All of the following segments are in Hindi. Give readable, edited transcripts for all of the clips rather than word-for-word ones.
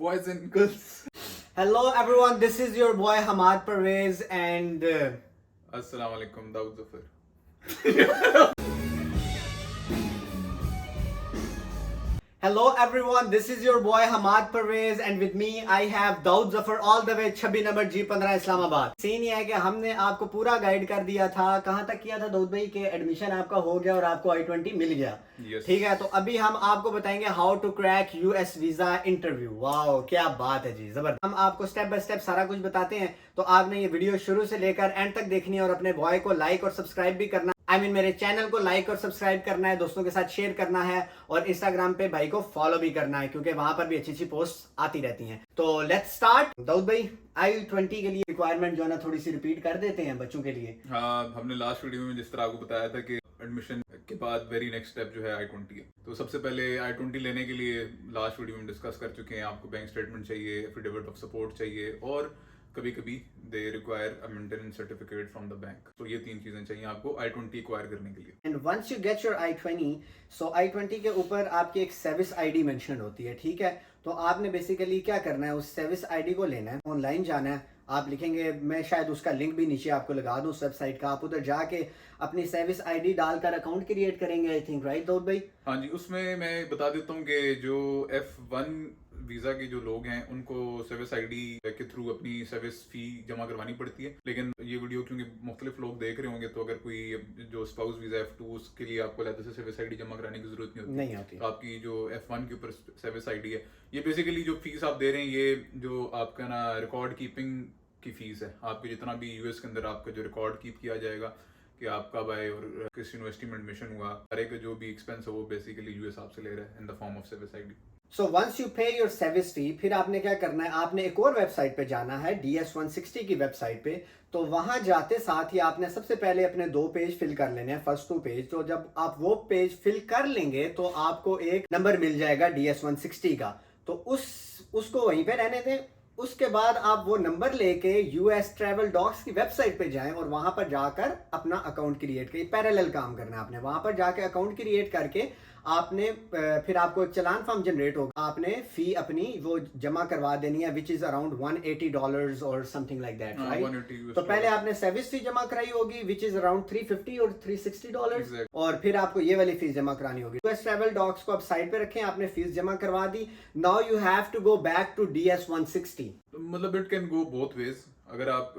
boys and girls. Hello everyone, this is your boy Hamad Parvez and Assalamu alaikum, Dawood Zafar. Hello everyone, this is your boy Hamad Parvez and with me I have Dawood Zafar all the way 26 number G15 Islamabad. Scene ये है कि हमने आपको पूरा गाइड कर दिया था, कहाँ तक किया था दाऊद भाई के एडमिशन आपका हो गया और आपको I-20 मिल गया। ठीक है, तो अभी हम आपको बताएंगे how to crack US visa interview. Wow क्या बात है जी, जबरदस्त। हम आपको स्टेप बाय स्टेप सारा कुछ बताते हैं, तो आपने ये वीडियो शुरू से लेकर एंड तक देखनी है और अपने बॉय को लाइक और सब्सक्राइब भी करना मेरे चैनल को लाइक और सब्सक्राइब करना है, दोस्तों के साथ शेयर करना है और इंस्टाग्राम पे भाई को फॉलो भी करना है क्योंकि वहां पर भी अच्छी अच्छी पोस्ट आती रहती हैं। तो लेट्स स्टार्ट। दाऊद भाई I-20 के लिए रिक्वायरमेंट जो है ना थोड़ी सी रिपीट कर देते हैं बच्चों के लिए। हाँ, हमने लास्ट वीडियो में जिस तरह आपको बताया था कि एडमिशन के बाद वेरी नेक्स्ट स्टेप जो है I-20 है। तो सबसे पहले I-20 लेने के लिए लास्ट वीडियो में डिस्कस कर चुके हैं, आपको बैंक स्टेटमेंट चाहिए, एफिडेविट ऑफ सपोर्ट चाहिए और कभी कभी they require a maintenance certificate from the bank. तो ये तीन चीजें चाहिए आपको I-20 एक्वायर करने के लिए। And once you get your I-20, so I-20 के ऊपर आपकी एक सर्विस आईडी मेंशन होती है, ठीक है। तो आपने बेसिकली क्या करना है, उस सर्विस आईडी को लेना है, ऑनलाइन जाना है, आप लिखेंगे, मैं शायद उसका लिंक भी नीचे आपको लगा दूं उस वेबसाइट का, आप उधर जाके अपनी सर्विस आईडी डालकर अकाउंट क्रिएट करेंगे, आई थिंक, राइट दाऊद भाई? हाँ जी, उसमें मैं बता देता हूँ कि जो F1 वीजा के जो लोग हैं उनको सर्विस आईडी के थ्रू अपनी सर्विस फी जमा करवानी पड़ती है। लेकिन ये वीडियो क्योंकि मुख्तलिफ लोग देख रहे होंगे, तो अगर कोई जो स्पाउस वीजा F2 उसके लिए आपको अलग से सर्विस आईडी जमा कराने की जरूरत नहीं होती। तो आपकी जो F1 के ऊपर सर्विस आईडी है, ये बेसिकली जो फीस आप दे रहे हैं, ये जो आपका ना रिकॉर्ड कीपिंग की फीस है। आपके जितना भी यूएस के अंदर आपका जो रिकॉर्ड कीप किया जाएगा कि आप कब आए और किस यूनिवर्सिटी में एडमिशन हुआ, हर एक जो भी एक्सपेंस है वो बेसिकली यूएस आपसे ले रहा है in the form of service ID. So once you pay your service fee, फिर आपने क्या करना है, आपने एक और वेबसाइट पे जाना है, DS-160 की वेबसाइट पे। तो वहां जाते साथ ही आपने सबसे पहले अपने 2 पेज फिल कर लेने हैं, फर्स्ट 2 पेज। तो जब आप वो पेज फिल कर लेंगे तो आपको एक नंबर मिल जाएगा DS-160 का, तो उसको वहीं पे रहने दें। उसके बाद आप वो नंबर लेके US ट्रैवल डॉक्स की वेबसाइट पे जाएं और वहां पर जाकर अपना अकाउंट क्रिएट करें। पैरेलल काम करना है आपने, वहां पर जाके अकाउंट क्रिएट करके आपने फिर आपको एक चलान फॉर्म जनरेट होगा, आपने फी अपनी वो जमा करवा देनी है, विच इज अराउंड $180 और समथिंग लाइक दैट, राइट? तो पहले आपने सर्विस फी जमा कराई होगी विच इज अराउंड $350 और $360 और फिर आपको ये वाली फीस जमा करानी होगी। US ट्रैवल डॉक्स को आप साइड पे रखें, आपने फीस जमा करवा दी। Now you have to go back to DS-160। मतलब it can go both ways. अगर आप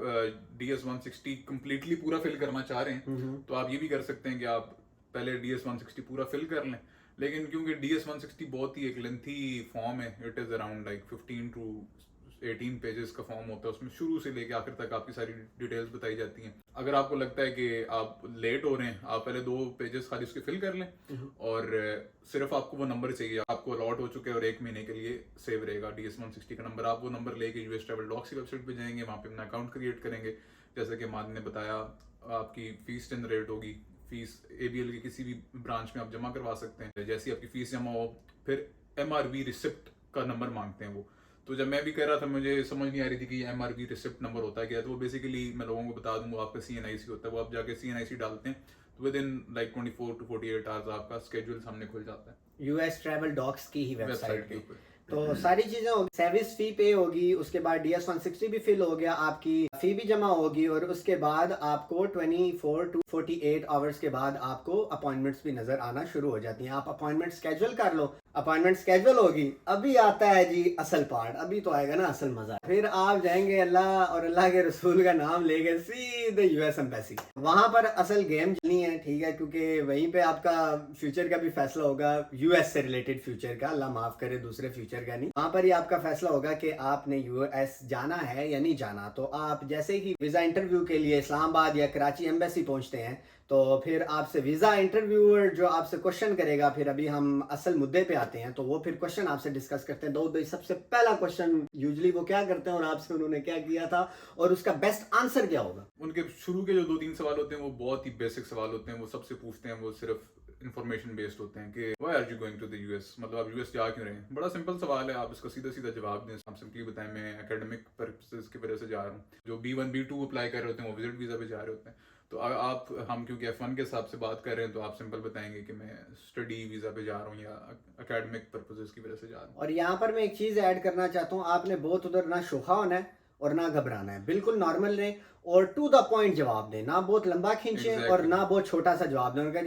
DS-160 कंप्लीटली पूरा फिल करना चाह रहे हैं तो आप ये भी कर सकते हैं कि आप पहले DS-160 पूरा फिल कर लें। लेकिन क्योंकि DS-160 बहुत ही एक लेंथी फॉर्म है, it is around like 15 to 18 pages का फॉर्म होता है, उसमें शुरू से लेके आखिर तक आपकी सारी डिटेल्स बताई जाती हैं। अगर आपको लगता है कि आप लेट हो रहे हैं, आप पहले 2 पेजेस खाली उसके फिल कर लें और सिर्फ आपको वो नंबर चाहिए, आपको अलॉट हो चुके हैं और 1 महीने के लिए सेव रहेगा DS-160 का नंबर। आप वो नंबर लेके US ट्रैवल डॉक्स की वेबसाइट पे जाएंगे, वहाँ पे अपना अकाउंट क्रिएट करेंगे। जैसे कि माद ने बताया, आपकी फीस जनरेट होगी, फीस ABL के किसी भी ब्रांच में आप जमा करवा सकते हैं। जैसी आपकी फीस जमा हो, फिर MRV रिसिप्ट का नंबर मांगते हैं वो। तो जब मैं भी कह रहा था, मुझे समझ नहीं आ रही थी कि MRV रिसिप्ट नंबर होता है क्या। तो वो बेसिकली मैं लोगों को बता दूंगा, आपका CNIC होता है, वो आप जाके CNIC डालते हैं तो with in like 24 to 48 hours आपका स्केड्यूल सामने खुल जाता है US ट्रैवल डॉक्स की ही वेबसाइट के ऊपर। तो सारी चीजें होगी, सर्विस फी पे होगी, उसके बाद DS-160 भी फिल हो गया, आपकी फी भी जमा होगी और उसके बाद आपको 24 to 48 आवर्स के बाद आपको अपॉइंटमेंट्स भी नजर आना शुरू हो जाती हैं। आप अपॉइंटमेंट स्केड्यूल कर लो, अपॉइंटमेंट स्केड्यूल होगी। अभी आता है जी असल पार्ट, अभी तो आएगा ना असल मजा। फिर आप जाएंगे अल्लाह और अल्लाह के रसूल का नाम लेके सीधे US एम्बेसी, वहां पर असल गेम चलनी है, ठीक है, क्योंकि वहीं पे आपका फ्यूचर का भी फैसला होगा, US से रिलेटेड फ्यूचर का, अल्लाह माफ करे दूसरे फ्यूचर का नहीं। वहां पर ही आपका फैसला होगा कि आपने US जाना है या नहीं जाना। तो आप जैसे ही वीजा इंटरव्यू के लिए इस्लामाबाद या कराची एम्बेसी पहुंचते हैं तो फिर आपसे वीजा इंटरव्यूअर जो आपसे क्वेश्चन करेगा, फिर अभी हम असल मुद्दे पे आते हैं, तो वो फिर क्वेश्चन आपसे डिस्कस करते हैं। दाऊद भाई, सबसे पहला क्वेश्चन यूजुअली वो क्या करते हैं और आपसे उन्होंने क्या किया था और उसका बेस्ट आंसर क्या होगा? उनके शुरू के जो 2-3 सवाल होते हैं वो बहुत ही बेसिक सवाल होते हैं। वो सबसे पूछते हैं, वो सिर्फ इन्फॉर्मेशन बेस्ड होते हैं कि why are you going to the US, मतलब आप US जा क्यों रहे हैं। बड़ा सिंपल सवाल है, आप इसका सीधा सीधा जवाब दें। आप सिंपली बताएं, मैं एकेडमिक पर्पसेस की वजह से जा रहा हूँ। जो B1 B2 अप्लाई कर रहे होते हैं वो विजिट वीजा पे जा रहे होते हैं। तो आप हम क्योंकि F1 के हिसाब से बात कर रहे हैं तो आप सिंपल बताएंगे कि मैं स्टडी वीज़ा पे जा रहा हूँ या एकेडमिक पर्पसेस की वजह से जा रहा हूँ। और यहाँ पर मैं एक चीज़ ऐड करना चाहता हूँ, आपने बहुत उधर ना शोखा होना है और ना घबराना है, बिल्कुल नॉर्मल रहें और टू द पॉइंट जवाब दें, ना बहुत लंबा खींचें और Exactly. ना बहुत छोटा सा जवाब दें। उनका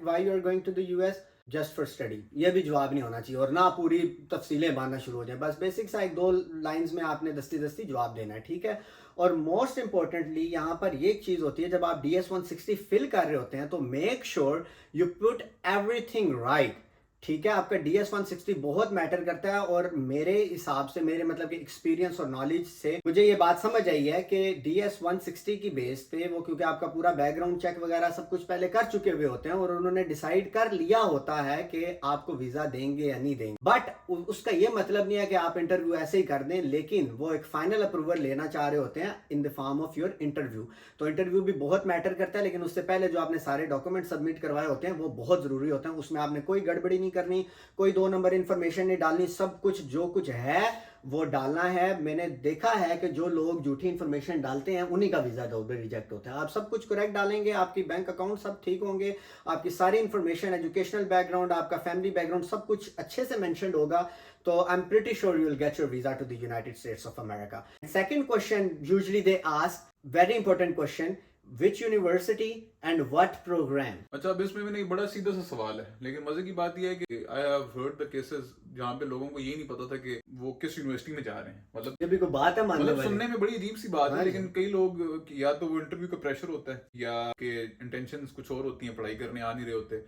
why you are going to the US just for study, ये भी जवाब नहीं होना चाहिए और ना पूरी तफसीलें बांधना शुरू हो जाए। बस बेसिक सा एक दो लाइंस में आपने दस्ती दस्ती जवाब देना है, ठीक है। और मोस्ट इंपॉर्टेंटली यहाँ पर ये एक चीज़ होती है, जब आप DS-160 फिल कर रहे होते हैं तो make sure you put everything right, ठीक है। आपका DS-160 बहुत मैटर करता है और मेरे हिसाब से, मेरे मतलब कि एक्सपीरियंस और नॉलेज से मुझे ये बात समझ आई है कि DS-160 की बेस पे वो, क्योंकि आपका पूरा बैकग्राउंड चेक वगैरह सब कुछ पहले कर चुके हुए होते हैं और उन्होंने डिसाइड कर लिया होता है कि आपको वीजा देंगे या नहीं देंगे। बट उसका ये मतलब नहीं है कि आप इंटरव्यू ऐसे ही कर दें, लेकिन वो एक फाइनल अप्रूवल लेना चाह रहे होते हैं इन the form of your interview. तो इंटरव्यू भी बहुत मैटर करता है, लेकिन उससे पहले जो आपने सारे डॉक्यूमेंट सबमिट करवाए होते हैं वो बहुत जरूरी होते हैं। उसमें आपने कोई गड़बड़ी नहीं करनी, कोई 2 नंबर इंफॉर्मेशन नहीं डालनी, सब कुछ जो कुछ है वो डालना है। मैंने देखा है कि जो लोग झूठी इंफॉर्मेशन डालते हैं उन्हीं का वीजा रिजेक्ट होता है। आप सब कुछ करेक्ट डालेंगे, आपकी बैंक अकाउंट सब ठीक होंगे, आपकी सारी इंफॉर्मेशन, एजुकेशनल बैकग्राउंड, आपका फैमिली बैकग्राउंड सब कुछ अच्छे से मेंशन्ड होगा, तो I am pretty sure you will get your visa to the United States of America. Second question usually they ask, very important question, which university and what program? अच्छा, अब इसमें भी नहीं, बड़ा सीधा सा सवाल है, लेकिन मजे की बात यह है कि I have heard the cases जहाँ पे लोगों को ये नहीं पता था कि वो किस यूनिवर्सिटी में जा रहे हैं। मतलब ये भी कोई बात है मानने मतलब वाली? सुनने में बड़ी अजीब सी बात है, लेकिन कई लोग या तो वो इंटरव्यू का प्रेशर होता है या कि इंटेंशंस कुछ और होती हैं, पढ़ाई करने आ नहीं रहे होते,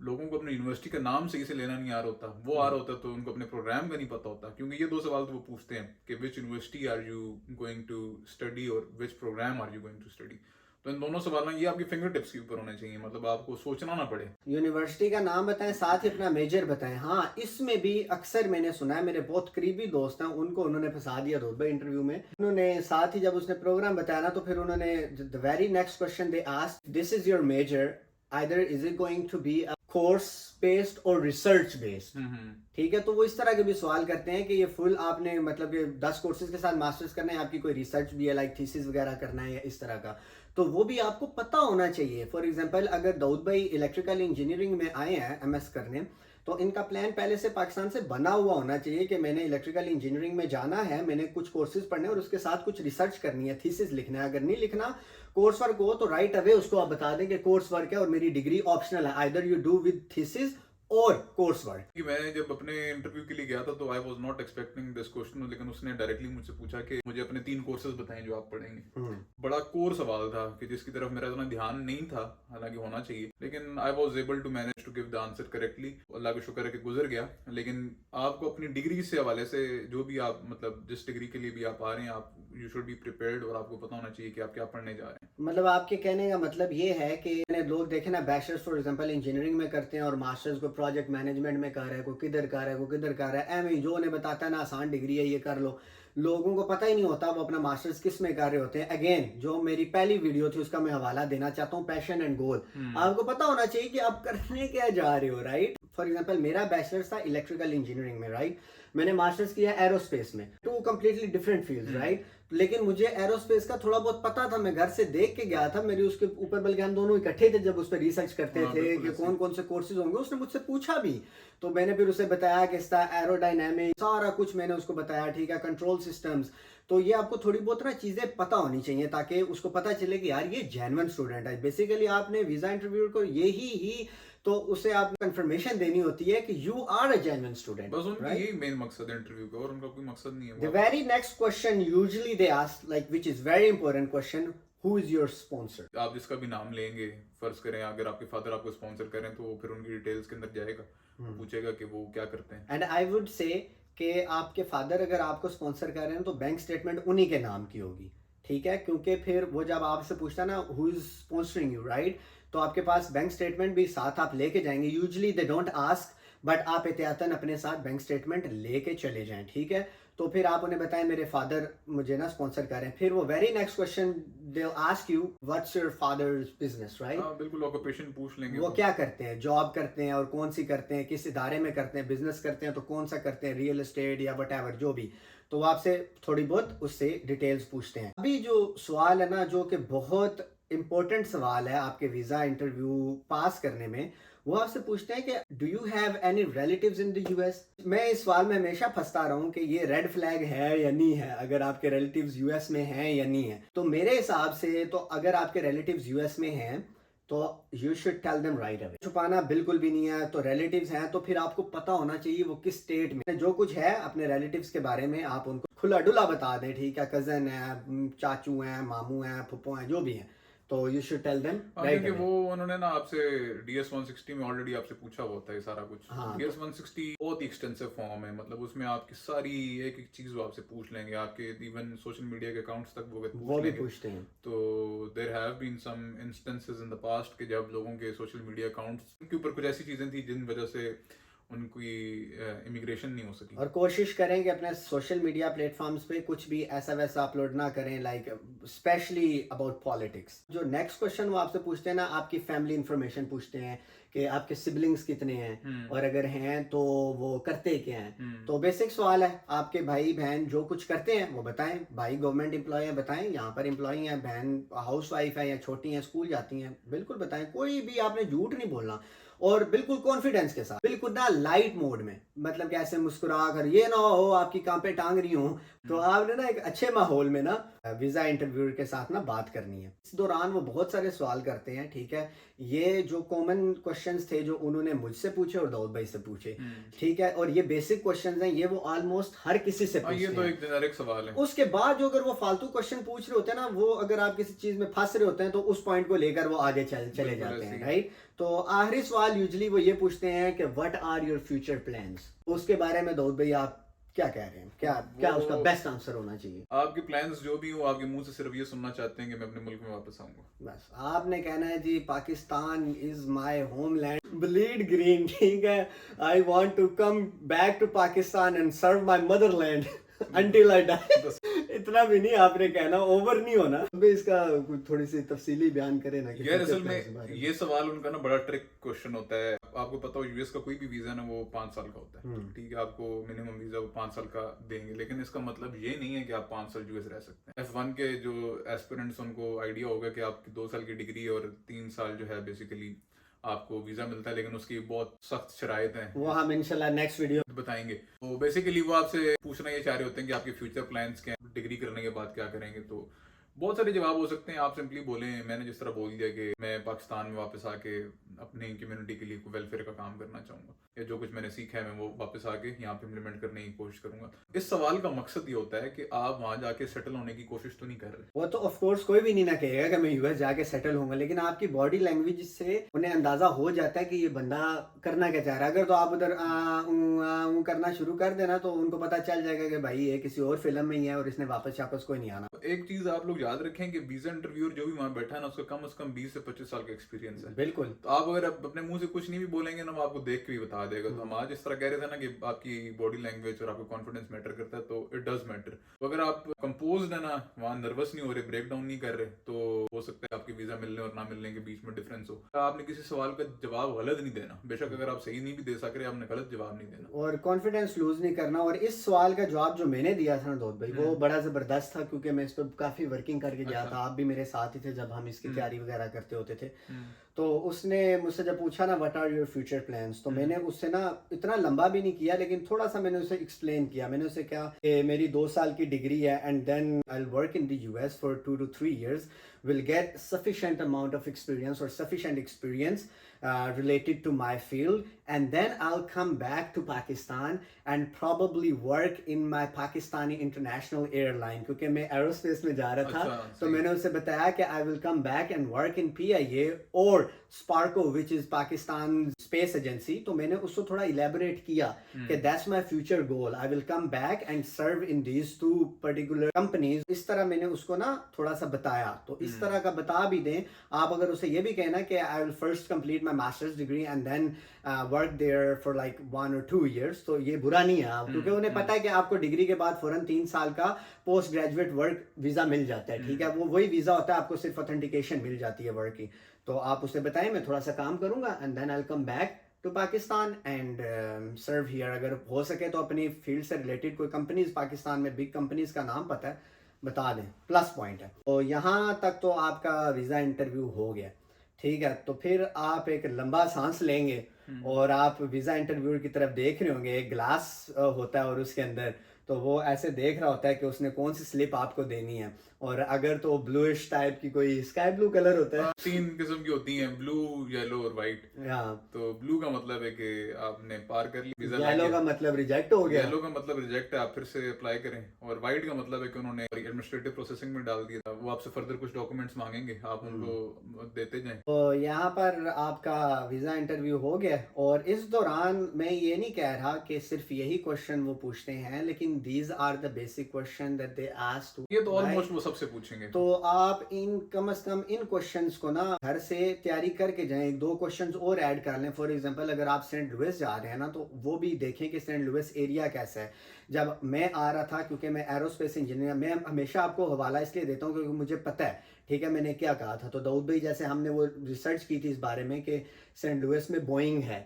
लोगों को अपनी यूनिवर्सिटी का नाम सही से लेना नहीं आ रहा होता, वो आ रहा होता तो उनको अपने प्रोग्राम का नहीं पता होता। क्योंकि ये 2 सवाल तो वो पूछते हैं कि which university are you going to study और which program are you going to study. तो इन दोनों सवालों ये आपकी फिंगर टिप्स के ऊपर होने चाहिए, मतलब आपको सोचना ना पड़े। यूनिवर्सिटी का नाम बताएं, साथ ही अपना मेजर बताएं। हाँ, इसमें भी अक्सर मैंने सुना है, मेरे बहुत करीबी दोस्त हैं, उनको उन्होंने फंसा दिया रुतबे इंटरव्यू में। उन्होंने साथ ही जब उसने प्रोग्राम बताया ना, तो फिर उन्होंने the very next question they asked, this is your major, either is it going to be a course based और रिसर्च बेस्ड, ठीक है। तो वो इस तरह के भी सवाल करते हैं कि ये फुल आपने मतलब कि 10 कोर्सेज के साथ मास्टर्स करना है, आपकी कोई रिसर्च भी है, लाइक थीसिस वगैरह करना है या इस तरह का, तो वो भी आपको पता होना चाहिए। फॉर एग्जांपल, अगर दाऊद भाई इलेक्ट्रिकल इंजीनियरिंग में आए हैं MS करने, तो इनका प्लान पहले से पाकिस्तान से बना हुआ होना चाहिए कि मैंने इलेक्ट्रिकल इंजीनियरिंग में जाना है, मैंने कुछ कोर्सेज पढ़ने और उसके साथ कुछ रिसर्च करनी है, थीसिस लिखना है। अगर नहीं लिखना, कोर्स वर्क हो, तो राइट अवे उसको आप बता दें कि कोर्स वर्क है और मेरी डिग्री ऑप्शनल है, either you do with thesis और कोर्स वर्क। मैं जब अपने इंटरव्यू के लिए गया था तो I was not expecting this question, लेकिन उसने डायरेक्टली मुझसे पूछा कि मुझे अपने 3 कोर्सेज बताएं जो आप पढ़ेंगे। बड़ा कोर सवाल था कि जिसकी तरफ मेरा इतना ध्यान नहीं था, हालांकि होना चाहिए, लेकिन I was able to manage to give the answer correctly. अल्लाह का शुक्र है कि गुजर गया। लेकिन आपको अपनी डिग्री से हवाले से, जो भी आप मतलब जिस डिग्री के लिए भी आप आ रहे हैं, आप यू शुड बी प्रिपेयर्ड और आपको पता होना चाहिए कि आप क्या पढ़ने जा रहे हैं। मतलब आपके कहने का मतलब ये है कि लोग देखे ना, बैचलर्स फॉर एग्जांपल इंजीनियरिंग में करते हैं और मास्टर्स को प्रोजेक्ट मैनेजमेंट में कर रहा है, कोई किधर कर रहा है, कोई किधर कर रहा है, एम जो उन्हें बताता है ना आसान डिग्री है ये कर लो, लोगों को पता ही नहीं होता वो अपना मास्टर्स किस में कर रहे होते हैं। अगेन, जो मेरी पहली वीडियो थी उसका मैं हवाला देना चाहता हूँ, पैशन एंड गोल। आपको पता होना चाहिए कि आप करने क्या जा रहे हो, राइट। फॉर एग्जांपल, मेरा बैचलर्स था इलेक्ट्रिकल इंजीनियरिंग में, राइट। मैंने मास्टर्स किया एरोस्पेस में, 2 कंप्लीटली डिफरेंट फील्ड्स, राइट। लेकिन मुझे एरोस्पेस का थोड़ा बहुत पता था, मैं घर से देख के गया था, मेरी उसके ऊपर, बल्कि हम दोनों इकट्ठे थे जब उस पर रिसर्च करते थे कि कौन कौन से कोर्सेज होंगे। उसने मुझसे पूछा भी, तो मैंने फिर उसे बताया कि इसका एरोडायनामिक सारा कुछ मैंने उसको बताया, ठीक है, कंट्रोल सिस्टम्स। तो ये आपको थोड़ी बहुत ना चीजें पता होनी चाहिए ताकि उसको पता चले कि यार ये जेन्युइन स्टूडेंट है। बेसिकली आपने वीजा इंटरव्यू को यही ही तो उसे आप कंफर्मेशन देनी होती है कि you are a genuine student, बस उनका यही मेन मकसद है इंटरव्यू का, और उनका कोई मकसद नहीं है। The very next question usually they ask, like which is very important question, who is your sponsor. आप जिसका भी नाम लेंगे, फर्ज करें अगर आपके फादर आपको स्पॉन्सर करें, तो वो फिर उनकी डिटेल्स के अंदर जाएगा, पूछेगा कि वो क्या करते हैं। एंड आई वुड से कि आपके फादर अगर आपको स्पॉन्सर कर रहे हैं तो बैंक स्टेटमेंट उन्हीं के नाम की होगी, ठीक है, क्योंकि फिर वो जब आपसे पूछता ना who is sponsoring you, right, तो आपके पास बैंक स्टेटमेंट भी साथ आप लेके जाएंगे। Usually they don't ask, but आप एहतियातन अपने साथ बैंक स्टेटमेंट लेके चले जाएं, ठीक है। तो फिर आप उन्हें बताएं मेरे फादर मुझे ना स्पॉन्सर करें। फिर वो very next question they ask you what's your father's business, right. बिल्कुल, ऑक्यूपेशन पूछ लेंगे, वो क्या करते हैं, जॉब करते हैं और कौन सी करते हैं, किस इदारे में करते हैं, बिजनेस करते हैं तो कौन सा करते हैं, रियल एस्टेट या वटएवर जो भी, तो वो आपसे थोड़ी बहुत उससे डिटेल्स पूछते हैं। अभी जो सवाल है ना जो कि बहुत इम्पोर्टेंट सवाल है आपके वीज़ा इंटरव्यू पास करने में, वो आपसे पूछते हैं कि do you have any relatives in the US. मैं इस सवाल में हमेशा फंसता रहा हूँ कि ये रेड फ्लैग है या नहीं है, अगर आपके रिलेटिव्स यूएस में हैं या नहीं है। तो मेरे हिसाब से तो अगर आपके रिलेटिव्स यूएस में हैं तो you should tell them right away. छुपाना बिल्कुल भी नहीं है। तो रिलेटिव्स हैं तो फिर आपको पता होना चाहिए वो किस स्टेट में, जो कुछ है अपने रिलेटिव्स के बारे में आप उनको खुला डुला बता दें, ठीक है, कजन है, चाचू हैं, मामू हैं, फुप्पो हैं, जो भी हैं, तो you should tell them right क्योंकि अवे। वो उन्होंने ना आपसे DS 160 में ऑलरेडी आपसे पूछा हुआ होता है सारा कुछ। हाँ, DS 160 बहुत ही एक्सटेंसिव फॉर्म है, मतलब उसमें आपकी सारी एक एक चीज वो आपसे पूछ लेंगे, आपके इवन सोशल मीडिया के अकाउंट्स तक वो वो पूछ भी लेंगे। पूछते हैं। तो there have been some instances in the past कि जब लोगों के सोशल मीडिया अकाउंट्स के ऊपर कुछ ऐसी चीजें थी जिन वजह से उनकी इमिग्रेशन नहीं हो सकी। और कोशिश करें कि अपने सोशल मीडिया प्लेटफॉर्म्स पे कुछ भी ऐसा वैसा अपलोड ना करें, लाइक स्पेशली अबाउट पॉलिटिक्स। जो नेक्स्ट क्वेश्चन वो आपसे पूछते हैं ना, आपकी फैमिली इंफॉर्मेशन पूछते हैं कि आपके सिबलिंग्स कितने हैं और अगर हैं तो वो करते क्या हैं। तो बेसिक सवाल है, आपके भाई बहन जो कुछ करते हैं वो बताएं। भाई गवर्नमेंट एम्प्लॉय है, बताएं। यहाँ पर एम्प्लॉय हैं, बहन हाउस वाइफ है या छोटी हैं, स्कूल जाती हैं, बिल्कुल बताएं। कोई भी आपने झूठ नहीं बोलना और बिल्कुल कॉन्फिडेंस के साथ, बिल्कुल ना लाइट मोड में, मतलब कि ऐसे मुस्कुरा कर, ये ना हो आपकी कान पे टांग रही हूँ। तो आपने ना एक अच्छे माहौल में ना वीजा इंटरव्यूअर के साथ ना बात करनी है। इस दौरान वो बहुत सारे सवाल करते हैं, ठीक है। ये जो कॉमन क्वेश्चंस थे जो उन्होंने मुझसे पूछे और दाऊद भाई से पूछे, ठीक है, और ये बेसिक क्वेश्चंस हैं, ये वो ऑलमोस्ट हर किसी से पूछते ये तो हैं। एक जेनेरिक सवाल है। उसके बाद जो अगर वो फालतू क्वेश्चन पूछ रहे होते हैं ना, वो अगर आप किसी चीज में फंस रहे होते हैं तो उस पॉइंट को लेकर वो आगे चले बिल्कुल जाते ऐसे हैं, ही। राइट। तो आखिरी सवाल यूजुअली वो ये पूछते हैं कि what are your future plans. उसके बारे में दाऊद भाई आप क्या कह रहे हैं, क्या उसका बेस्ट आंसर होना चाहिए? आपके प्लान्स जो भी हो, आपके मुंह से सिर्फ ये सुनना चाहते हैं कि मैं अपने मुल्क में वापस आऊंगा। बस आपने कहना है जी, Pakistan is my homeland, bleed green, ठीक है, I want to come back to Pakistan and serve my motherland until I die. इतना भी नहीं आपने कहना, ओवर नहीं होना। अभी इसका कुछ थोड़ी सी तफसीली बयान करें ना कि यार future असल plans के में बारे ये सवाल उनका ना बड़ा ट्रिक क्वेश्चन होता है। आपको पता हो यूएस का कोई भी वीजा ना वो 5 साल का होता है, ठीक है। आपको मिनिमम वीजा वो 5 साल का देंगे, लेकिन इसका मतलब ये नहीं है कि आप 5 साल यूएस रह सकते हैं। F1 के जो एस्पिरेंट्स उनको आइडिया होगा कि आपकी 2 साल की डिग्री और 3 साल जो है बेसिकली आपको वीजा मिलता है, लेकिन उसकी बहुत सख्त शराइत हैं, वो हम इंशाल्लाह नेक्स्ट वीडियो बताएंगे। तो बेसिकली वो आपसे पूछना ये चाह रहे होते हैं कि आपके फ्यूचर प्लान्स क्या हैं, डिग्री करने के बाद क्या करेंगे। तो बहुत सारे जवाब हो सकते हैं। आप सिंपली बोलें, मैंने जिस तरह बोल दिया कि मैं पाकिस्तान में वापस आके अपनी कम्युनिटी के लिए वेलफेयर का काम करना चाहूंगा, या जो कुछ मैंने सीखा है मैं वो वापस आके यहाँ पे इम्प्लीमेंट करने की कोशिश करूंगा। इस सवाल का मकसद ये होता है कि आप वहां जाके सेटल होने की कोशिश तो नहीं कर रहे। वो तो ऑफ कोर्स कोई भी नहीं ना कहेगा कि मैं यूएस जाके सेटल होऊंगा, लेकिन आपकी बॉडी लैंग्वेज से उन्हें अंदाजा हो जाता है कि ये बंदा करना क्या चाह रहा है। अगर तो आप उधर करना शुरू कर देना तो उनको पता चल जाएगा कि भाई ये किसी और फिल्म में ही है और इसने वापस कोई नहीं आना। एक चीज आप लोग याद रखें कि वीजा इंटरव्यूअर जो भी वहां बैठा है ना, उसका कम से कम 20 से 25 साल का एक्सपीरियंस है। बिल्कुल। तो आप अगर अपने मुंह से कुछ नहीं भी बोलेंगे ना, वो आपको देख के भी बता देगा। तो हम आज इस तरह कह रहे थे ना कि आपकी बॉडी लैंग्वेज और आपका कॉन्फिडेंस मैटर करता है, तो इट डज मैटर। तो अगर आप कंपोज्ड है ना, वहाँ नर्वस नहीं हो रहे, ब्रेक डाउन नहीं कर रहे, तो हो सकता है आपकी वीजा मिलने और ना मिलने के बीच में डिफरेंस हो। आपने किसी सवाल का जवाब गलत नहीं देना, बेशक अगर आप सही नहीं भी दे सक रहे, आपने गलत जवाब नहीं देना और कॉन्फिडेंस लूज नहीं करना। और इस सवाल का जवाब जो मैंने दिया था ना दाऊद भाई, वो बड़ा जबरदस्त था, क्योंकि मैं इस पर काफी वर्किंग करके गया था। आप भी मेरे साथ ही थे जब हम इसकी तैयारी वगैरह करते होते थे। तो उसने मुझसे जब पूछा ना what are your future plans, तो मैंने उससे ना इतना लंबा भी नहीं किया, लेकिन थोड़ा सा मैंने उसे एक्सप्लेन किया। मैंने उसे कहा कि मेरी 2 साल की डिग्री है and then I will work in the US for 2 to 3 years, will get sufficient amount of experience or sufficient experience related to my field, and then I'll come back to Pakistan and probably work in my Pakistani international airline, क्योंकि मैं एरोस्पेस में जा रहा था। तो मैंने उसे बताया कि I will come back and work in PIA or Sparko, which is Pakistan Space Agency। तो मैंने उसको थोड़ा elaborate किया कि that's my future goal, I will come back and serve in these 2 particular companies। इस तरह मैंने उसको ना थोड़ा सा बताया। तो इस तरह का बता भी दें आप। अगर उसे ये भी कहना कि I will first complete my master's degree and then work there for like 1 or 2 years, तो ये बुरा नहीं है आप, क्योंकि उन्हें पता है कि आपको डिग्री के बाद फौरन 3 साल का पोस्ट ग्रेजुएट वर्क वीजा मिल जाता है, ठीक है। वो वही वीजा होता है, आपको सिर्फ ऑथेंटिकेशन मिल जाती है वर्क की। तो आप उसे बताएं मैं थोड़ा सा काम करूंगा and then I will come back to Pakistan and serve here. अगर हो सके तो अपनी फील्ड से रिलेटेड कोई कंपनीज, पाकिस्तान में बिग कंपनीज का नाम पता है बता दें, प्लस पॉइंट है। तो यहाँ तक तो आपका वीज़ा इंटरव्यू हो गया, ठीक है। तो फिर आप एक लंबा सांस लेंगे और आप वीज़ा इंटरव्यू की तरफ देख रहे होंगे, एक ग्लास होता है और उसके अंदर तो वो ऐसे देख रहा होता है कि उसने कौन सी स्लिप आपको देनी है। और अगर तो ब्लूइश टाइप की, कोई स्काई ब्लू कलर होता है, 3 किस्म की होती हैं, ब्लू, येलो और वाइट। हाँ, तो ब्लू का मतलब है कि आपने पार कर लिया, वीजा लग येलो गया। का मतलब रिजेक्ट हो गया, येलो का मतलब रिजेक्ट है, आप फिर से अप्लाई करें। और वाइट का मतलब है कि उन्होंने एडमिनिस्ट्रेटिव प्रोसेसिंग में डाल दिया, वो आपसे फर्दर कुछ डॉक्यूमेंट्स मांगेंगे, आप उनको देते जाएं। तो यहाँ पर आपका वीज़ा इंटरव्यू हो गया। और इस दौरान मैं ये नहीं कह रहा कि सिर्फ यही क्वेश्चन वो पूछते हैं, लेकिन these are the basic question that they ask to, ये तो ऑलमोस्ट वो सबसे पूछेंगे। तो आप इन कम से कम इन क्वेश्चंस को ना घर से तैयारी करके जाएं, 2 क्वेश्चंस और ऐड कर लें। फॉर एग्जांपल अगर आप सेंट लुइस जा रहे हैं ना, तो वो भी देखें कि सेंट लुइस एरिया कैसा है। जब मैं आ रहा था, क्योंकि मैं एरोस्पेस इंजीनियर, मैं हमेशा आपको हवाला इसलिए देता हूँ क्योंकि मुझे पता है, ठीक है, मैंने क्या कहा था। तो दाऊद भाई जैसे हमने वो रिसर्च की थी इस बारे में कि सेंट लुइस में बोइंग है,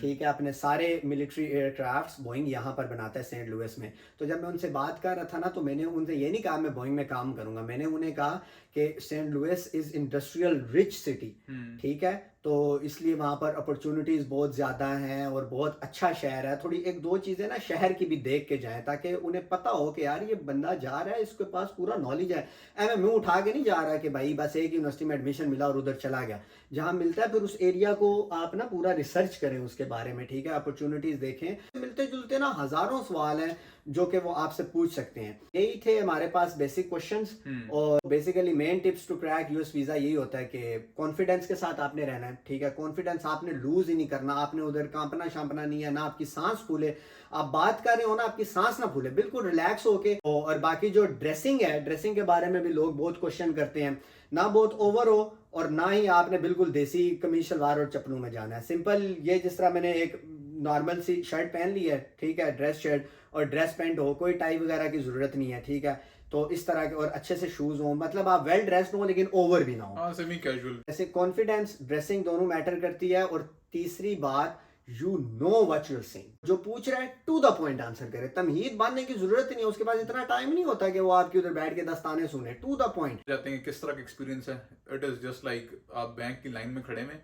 ठीक है, अपने सारे मिलिट्री एयरक्राफ्ट्स बोइंग यहाँ पर बनाता है सेंट लुइस में। तो जब मैं उनसे बात कर रहा था ना, तो मैंने उनसे ये नहीं कहा मैं बोइंग में काम करूंगा, मैंने उन्हें कहा कि Saint Louis is industrial rich city, ठीक है, तो इसलिए वहाँ पर अपॉर्चुनिटीज़ बहुत ज़्यादा हैं और बहुत अच्छा शहर है। थोड़ी 1-2 चीज़ें ना शहर की भी देख के जाएं, ताकि उन्हें पता हो कि यार ये बंदा जा रहा है, इसके पास पूरा नॉलेज है। ऐसे मुंह उठा के नहीं जा रहा है कि भाई बस एक यूनिवर्सिटी में एडमिशन मिला और उधर चला गया। जहाँ मिलता है फिर उस एरिया को आप ना पूरा रिसर्च करें उसके बारे में, ठीक है, अपॉर्चुनिटीज़ देखें। मिलते जुलते ना हज़ारों सवाल हैं जो कि वो आपसे पूछ सकते हैं। यही थे हमारे पास बेसिक क्वेश्चंस। और basically main tips to crack US visa यही होता है कि कॉन्फिडेंस के साथ आपने रहना है, ठीक है, कॉन्फिडेंस आपने लूज ही नहीं करना, आपने उधर कांपना शांपना नहीं है, ना आपकी सांस फूले, आप बात कर रहे हो ना आपकी सांस ना फूले, बिल्कुल रिलैक्स होके। और बाकी जो ड्रेसिंग है, ड्रेसिंग के बारे में भी लोग बहुत क्वेश्चन करते हैं, ना बहुत ओवर हो और ना ही आपने बिल्कुल देसी कमीज शलवार और चप्पलों में जाना है। सिंपल, ये जिस तरह मैंने एक नॉर्मल सी शर्ट पहन ली है, ठीक है, ड्रेस शर्ट और ड्रेस पैंट हो, कोई टाई वगैरह की जरूरत नहीं है, ठीक है। तो इस तरह के और अच्छे से शूज हो, मतलब आप वेल ड्रेस्ड हो लेकिन ओवर भी ना हो। हाँ, सेमी कैजुअल। ऐसे कॉन्फिडेंस, ड्रेसिंग दोनों मैटर करती है। और तीसरी बात, you know what you are saying. जो पूछ रहा है टू द पॉइंट आंसर करे, तमहीद बांधने की जरूरत ही नहीं है, उसके पास इतना टाइम नहीं होता कि वो आपके उधर बैठ के दस्ताने सुने। टू द पॉइंट जाते हैं किस तरह का एक्सपीरियंस है। इट इज जस्ट लाइक आप बैंक की लाइन में खड़े में,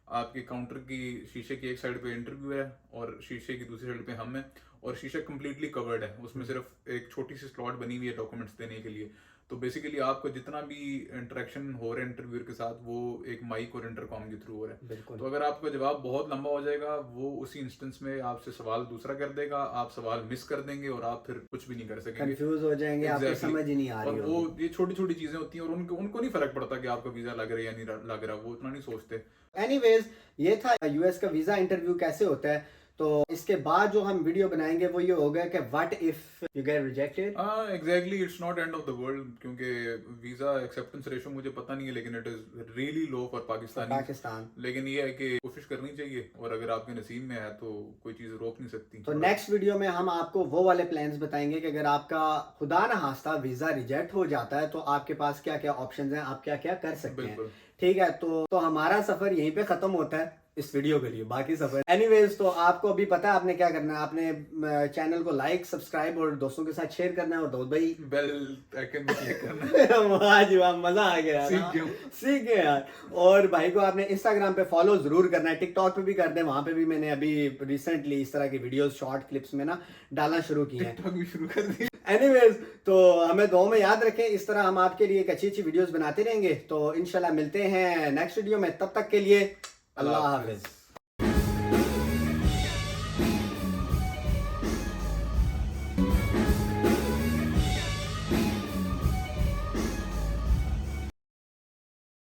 आपके काउंटर की शीशे की एक साइड पे इंटरव्यू है और शीशे की दूसरी साइड पे हम हैं, और शीशा कम्प्लीटली कवर्ड है, उसमें सिर्फ एक छोटी सी स्लॉट बनी हुई है डॉक्यूमेंट्स देने के लिए। तो बेसिकली आपको जितना भी इंटरेक्शन हो रहा है इंटरव्यूअर के साथ, वो एक माइक और इंटरकॉम के थ्रू हो रहा है। बिल्कुल। तो अगर आपका जवाब बहुत लंबा हो जाएगा, वो उसी इंस्टेंस में आपसे सवाल दूसरा कर देगा, आप सवाल मिस कर देंगे और आप फिर कुछ भी नहीं कर सकेंगे, कंफ्यूज हो जाएंगे, आपको समझ ही नहीं आ रही और वो ये छोटी छोटी चीजें होती हैं और उनको नहीं फर्क पड़ता कि आपका वीजा लग रहा है या नहीं लग रहा, वो उतना नहीं सोचते। एनीवेज, ये था यूएस का वीजा इंटरव्यू कैसे होता है। तो इसके बाद जो हम वीडियो बनाएंगे वो ये होगा कि what if you get rejected. Exactly, it's not end of the world, क्योंकि वीजा एक्सेप्टेंस रेशो मुझे पता नहीं है, लेकिन it is really low for Pakistan. लेकिन ये है कि कोशिश करनी चाहिए, और अगर आपके नसीब में है तो कोई चीज रोक नहीं सकती। तो नेक्स्ट वीडियो में हम आपको वो वाले प्लान्स बताएंगे कि अगर आपका खुदा न खास्ता वीजा रिजेक्ट हो जाता है तो आपके पास क्या क्या ऑप्शंस हैं, आप क्या क्या कर सकते हैं, ठीक है। तो हमारा सफर यहीं पे खत्म होता है इस वीडियो के लिए, बाकी सफर एनीवेज। तो आपको अभी पता है आपने क्या करना है, आपने चैनल को लाइक, सब्सक्राइब और दोस्तों के साथ शेयर करना है, और दाऊद भाई बेल आइकन पे क्लिक करना है। वाह जी वाह, मजा आ गया, सीख गए यार। और भाई को आपने इंस्टाग्राम पे फॉलो जरूर करना है, टिकटॉक पे भी कर दे, वहां पे भी मैंने अभी रिसेंटली इस तरह की वीडियोस शॉर्ट क्लिप्स में ना डालना शुरू किए हैं, टिकटॉक भी शुरू कर दी। एनीवेज, तो हमें दो में याद रखें, इस तरह हम आपके लिए एक अच्छी अच्छी वीडियोस बनाते रहेंगे। तो इंशाल्लाह मिलते हैं नेक्स्ट वीडियो में, तब तक के लिए अल्लाह हाफिज।